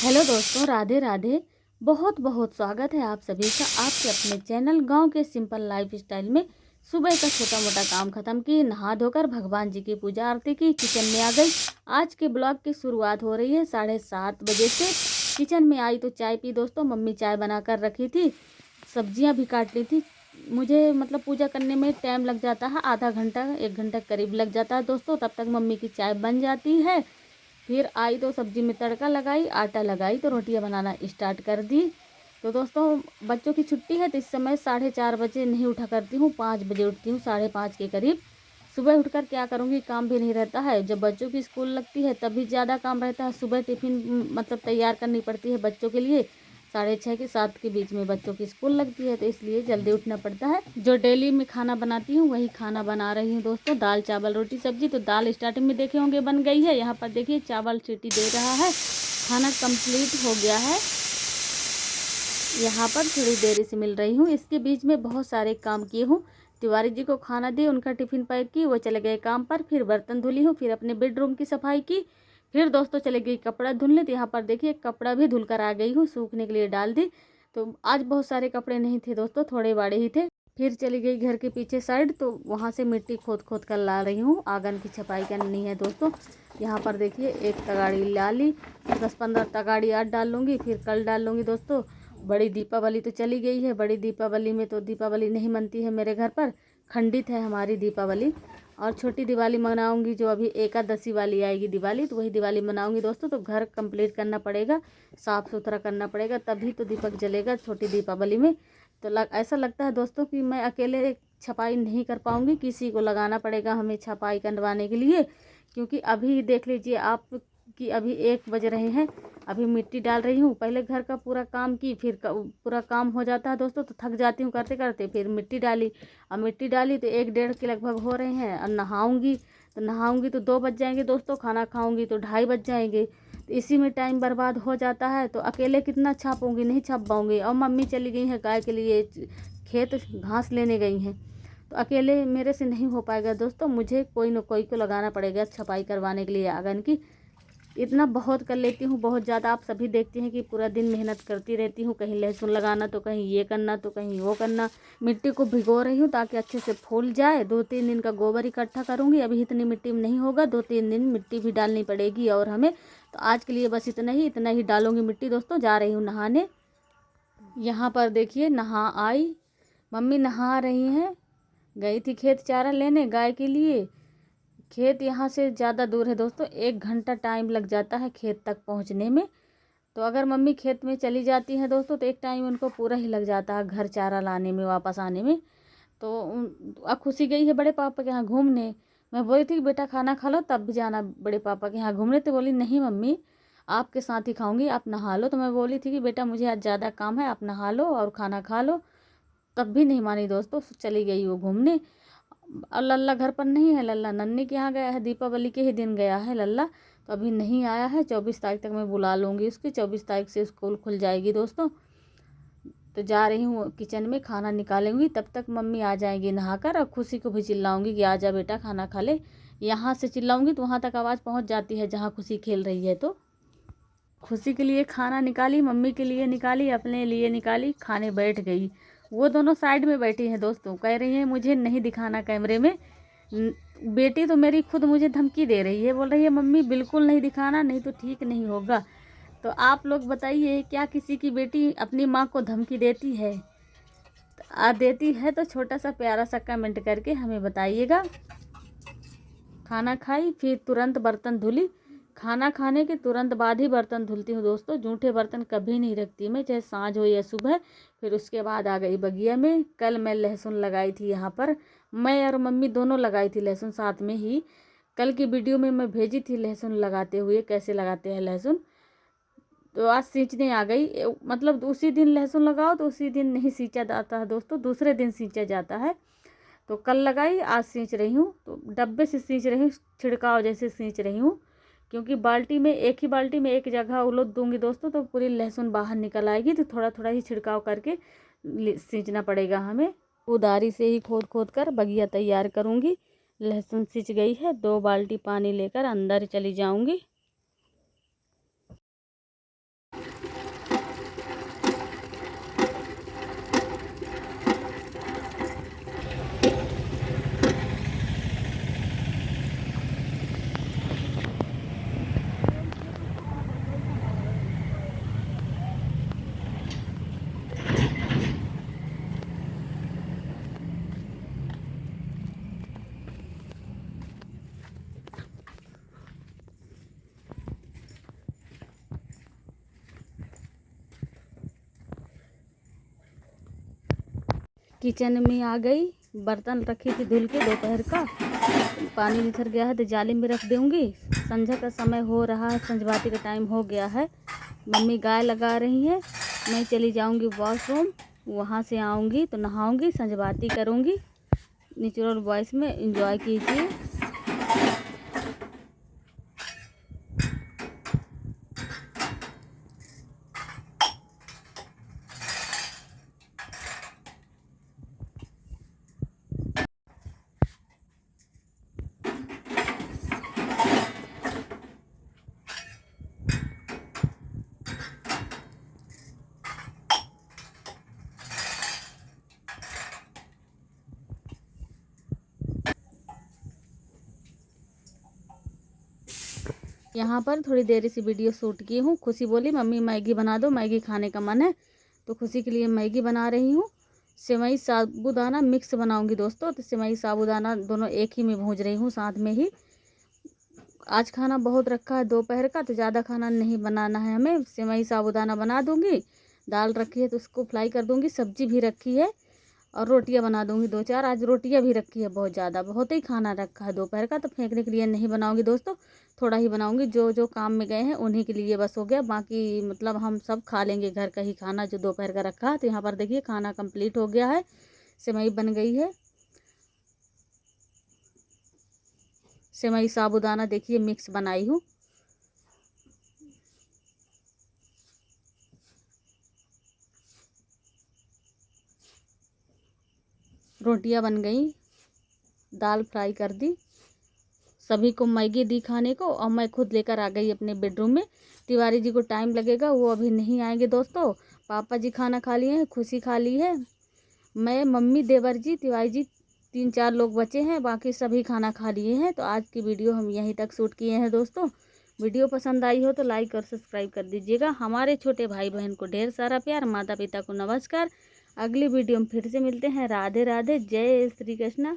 Hello दोस्तों, राधे राधे। बहुत बहुत स्वागत है आप सभी का आपके अपने चैनल गांव के सिंपल लाइफ स्टाइल में। सुबह का छोटा मोटा काम खत्म की, नहा धोकर भगवान जी की पूजा आरती की, किचन में आ गई। आज के ब्लॉग की शुरुआत हो रही है 7:30 बजे से। किचन में आई तो चाय पी दोस्तों। मम्मी चाय बना कर रखी थी, सब्जियां भी काट ली थी। मुझे मतलब पूजा करने में टाइम लग जाता है, आधा घंटा 1 घंटा करीब लग जाता है दोस्तों। तब तक मम्मी की चाय बन जाती है। फिर आई तो सब्जी में तड़का लगाई, आटा लगाई तो रोटियां बनाना स्टार्ट कर दी। तो दोस्तों बच्चों की छुट्टी है तो इस समय 4:30 बजे नहीं उठा करती हूँ, 5 बजे उठती हूँ, 5:30 के करीब। सुबह उठकर क्या करूँगी, काम भी नहीं रहता है। जब बच्चों की स्कूल लगती है तभी ज़्यादा काम रहता है। सुबह टिफ़िन मतलब तैयार करनी पड़ती है बच्चों के लिए। 6:30 के 7 के बीच में बच्चों की स्कूल लगती है तो इसलिए जल्दी उठना पड़ता है। जो डेली में खाना बनाती हूँ वही खाना बना रही हूँ दोस्तों। दाल चावल रोटी सब्जी। तो दाल स्टार्टिंग में देखे होंगे बन गई है। यहाँ पर देखिए चावल सीटी दे रहा है। खाना कंप्लीट हो गया है। यहाँ पर थोड़ी देरी से मिल रही हूँ। इसके बीच में बहुत सारे काम किए हूँ। तिवारी जी को खाना दी, उनका टिफ़िन पैक की, वो चले गए काम पर। फिर बर्तन धुली हूँ, फिर अपने बेडरूम की सफाई की। फिर दोस्तों चले गई कपड़ा धुलने। तो यहाँ पर देखिए कपड़ा भी धुल कर आ गई हूँ, सूखने के लिए डाल दी। तो आज बहुत सारे कपड़े नहीं थे दोस्तों, थोड़े बड़े ही थे। फिर चली गई घर के पीछे साइड, तो वहाँ से मिट्टी खोद खोद कर ला रही हूँ। आंगन की छपाई करनी है दोस्तों। यहाँ पर देखिए एक तगाड़ी ला ली, 10-15 तगाड़ी आज डाल लूँगी, फिर कल डाल लूँगी दोस्तों। बड़ी दीपावली तो चली गई है। बड़ी दीपावली में तो दीपावली नहीं मनती है मेरे घर पर, खंडित है हमारी दीपावली। और छोटी दिवाली मनाऊंगी, जो अभी एकादशी वाली आएगी दिवाली, तो वही दिवाली मनाऊंगी दोस्तों। तो घर कंप्लीट करना पड़ेगा, साफ़ सुथरा करना पड़ेगा, तभी तो दीपक जलेगा छोटी दीपावली में। तो ऐसा लगता है दोस्तों कि मैं अकेले छपाई नहीं कर पाऊँगी, किसी को लगाना पड़ेगा हमें छपाई करवाने के लिए। क्योंकि अभी देख लीजिए आप कि अभी 1 बज रहे हैं, अभी मिट्टी डाल रही हूँ। पहले घर का पूरा काम की, फिर पूरा काम हो जाता है दोस्तों तो थक जाती हूँ करते करते। फिर मिट्टी डाली, अब मिट्टी डाली तो 1-1:30 के लगभग हो रहे हैं। और नहाऊंगी तो 2 बज जाएंगे दोस्तों। खाना खाऊंगी तो 2:30 बज जाएंगे। तो इसी में टाइम बर्बाद हो जाता है। तो अकेले कितना छापूंगी, नहीं छाप पाऊंगी। और मम्मी चली गई हैं गाय के लिए खेत, घास लेने गई हैं। तो अकेले मेरे से नहीं हो पाएगा दोस्तों, मुझे कोई न कोई को लगाना पड़ेगा छपाई करवाने के लिए आंगन की। इतना बहुत कर लेती हूँ, बहुत ज़्यादा। आप सभी देखते हैं कि पूरा दिन मेहनत करती रहती हूँ, कहीं लहसुन लगाना तो कहीं ये करना तो कहीं वो करना। मिट्टी को भिगो रही हूँ ताकि अच्छे से फूल जाए। 2-3 दिन का गोबर इकट्ठा करूँगी। अभी इतनी मिट्टी में नहीं होगा, 2-3 दिन मिट्टी भी डालनी पड़ेगी और हमें। तो आज के लिए बस इतना ही डालूँगी मिट्टी दोस्तों। जा रही हूँ नहाने। यहाँ पर देखिए नहा आई, मम्मी नहा रही हैं। गई थी खेत चारा लेने गाय के लिए। खेत यहाँ से ज़्यादा दूर है दोस्तों, 1 घंटा टाइम लग जाता है खेत तक पहुँचने में। तो अगर मम्मी खेत में चली जाती हैं दोस्तों तो एक टाइम उनको पूरा ही लग जाता है घर चारा लाने में, वापस आने में। तो अब खुशी गई है बड़े पापा के यहाँ घूमने। मैं बोली थी कि बेटा खाना खा लो तब भी जाना बड़े पापा के यहाँ घूमने। तो बोली नहीं मम्मी, आपके साथ ही खाऊंगी, आप नहा लो। तो मैं बोली थी कि बेटा मुझे आज ज़्यादा काम है, आप नहा लो और खाना खा लो। तब भी नहीं मानी दोस्तों, चली गई वो घूमने। और लल्ला घर पर नहीं है, लल्ला नन्नी के यहाँ गया है, दीपावली के ही दिन गया है लल्ला। तो अभी नहीं आया है। 24 तारीख तक मैं बुला लूँगी उसकी, 24 तारीख से स्कूल खुल जाएगी दोस्तों। तो जा रही हूँ किचन में, खाना निकालूंगी। तब तक मम्मी आ जाएंगी नहाकर। और खुशी को भी चिल्लाऊंगी कि आ जा बेटा खाना खा ले। यहाँ से चिल्लाऊंगी तो वहाँ तक आवाज़ पहुँच जाती है जहाँ खुशी खेल रही है। तो खुशी के लिए खाना निकाली, मम्मी के लिए निकाली, अपने लिए निकाली, खाने बैठ गई। वो दोनों साइड में बैठी हैं दोस्तों, कह रही हैं मुझे नहीं दिखाना कैमरे में। बेटी तो मेरी खुद मुझे धमकी दे रही है, बोल रही है मम्मी बिल्कुल नहीं दिखाना, नहीं तो ठीक नहीं होगा। तो आप लोग बताइए, क्या किसी की बेटी अपनी माँ को धमकी देती है? देती है तो छोटा सा प्यारा सा कमेंट करके हमें बताइएगा। खाना खाई, फिर तुरंत बर्तन धुली। खाना खाने के तुरंत बाद ही बर्तन धुलती हूँ दोस्तों, जूठे बर्तन कभी नहीं रखती मैं, चाहे सांझ हो या सुबह। फिर उसके बाद आ गई बगिया में। कल मैं लहसुन लगाई थी यहाँ पर, मैं और मम्मी दोनों लगाई थी लहसुन साथ में ही। कल की वीडियो में मैं भेजी थी लहसुन लगाते हुए, कैसे लगाते हैं लहसुन। तो आज सींचने आ गई। मतलब उसी दिन लहसुन लगाओ तो उसी दिन नहीं सींचा जाता है दोस्तों, दूसरे दिन सींचा जाता है। तो कल लगाई, आज सींच रही हूँ। तो डब्बे से सींच रही हूँ, छिड़काव जैसे सींच रही हूँ। क्योंकि बाल्टी में, एक ही बाल्टी में एक जगह उलट दूंगी दोस्तों तो पूरी लहसुन बाहर निकल आएगी। तो थोड़ा थोड़ा ही छिड़काव करके सींचना पड़ेगा हमें। उदारी से ही खोद खोद कर बगिया तैयार करूँगी। लहसुन सींच गई है, 2 बाल्टी पानी लेकर अंदर चली जाऊँगी। किचन में आ गई। बर्तन रखी थी धुल के दोपहर का, पानी निथर गया है तो जाली में रख दूँगी। संझा का समय हो रहा है, संझबाती का टाइम हो गया है। मम्मी गाय लगा रही है, मैं चली जाऊंगी वॉशरूम, वहाँ से आऊँगी तो नहाऊंगी, संझबाती करूँगी। नेचुरल वॉइस में एंजॉय कीजिए। यहाँ पर थोड़ी देर से वीडियो शूट की हूँ। खुशी बोली मम्मी मैगी बना दो, मैगी खाने का मन है, तो खुशी के लिए मैगी बना रही हूँ। सेवई साबूदाना मिक्स बनाऊंगी दोस्तों, तो सेवई साबूदाना दोनों एक ही में भूंज रही हूँ साथ में ही। आज खाना बहुत रखा है दोपहर का, तो ज़्यादा खाना नहीं बनाना है हमें। सेवई साबूदाना बना दूँगी, दाल रखी है तो उसको फ्राई कर दूँगी, सब्जी भी रखी है और रोटियां बना दूँगी 2-4। आज रोटियां भी रखी है बहुत ज़्यादा, बहुत ही खाना रखा है दोपहर का, तो फेंकने के लिए नहीं बनाऊँगी दोस्तों, थोड़ा ही बनाऊँगी। जो जो काम में गए हैं उन्हीं के लिए बस हो गया, बाकी मतलब हम सब खा लेंगे घर का ही खाना जो दोपहर का रखा है। तो यहाँ पर देखिए खाना कंप्लीट हो गया है, सेवई बन गई है। सेवई साबूदाना देखिए मिक्स बनाई हूँ। रोटियां बन गई, दाल फ्राई कर दी, सभी को मैगी दी खाने को, और मैं खुद लेकर आ गई अपने बेडरूम में। तिवारी जी को टाइम लगेगा, वो अभी नहीं आएंगे दोस्तों। पापा जी खाना खा लिए हैं, खुशी खा ली है, मैं, मम्मी, देवर जी, तिवारी जी, 3-4 लोग बचे हैं, बाकी सभी खाना खा लिए हैं। तो आज की वीडियो हम यहीं तक शूट किए हैं दोस्तों। वीडियो पसंद आई हो तो लाइक और सब्सक्राइब कर दीजिएगा। हमारे छोटे भाई बहन को ढेर सारा प्यार, माता पिता को नमस्कार। अगली वीडियो में फिर से मिलते हैं। राधे राधे, जय श्री कृष्णा।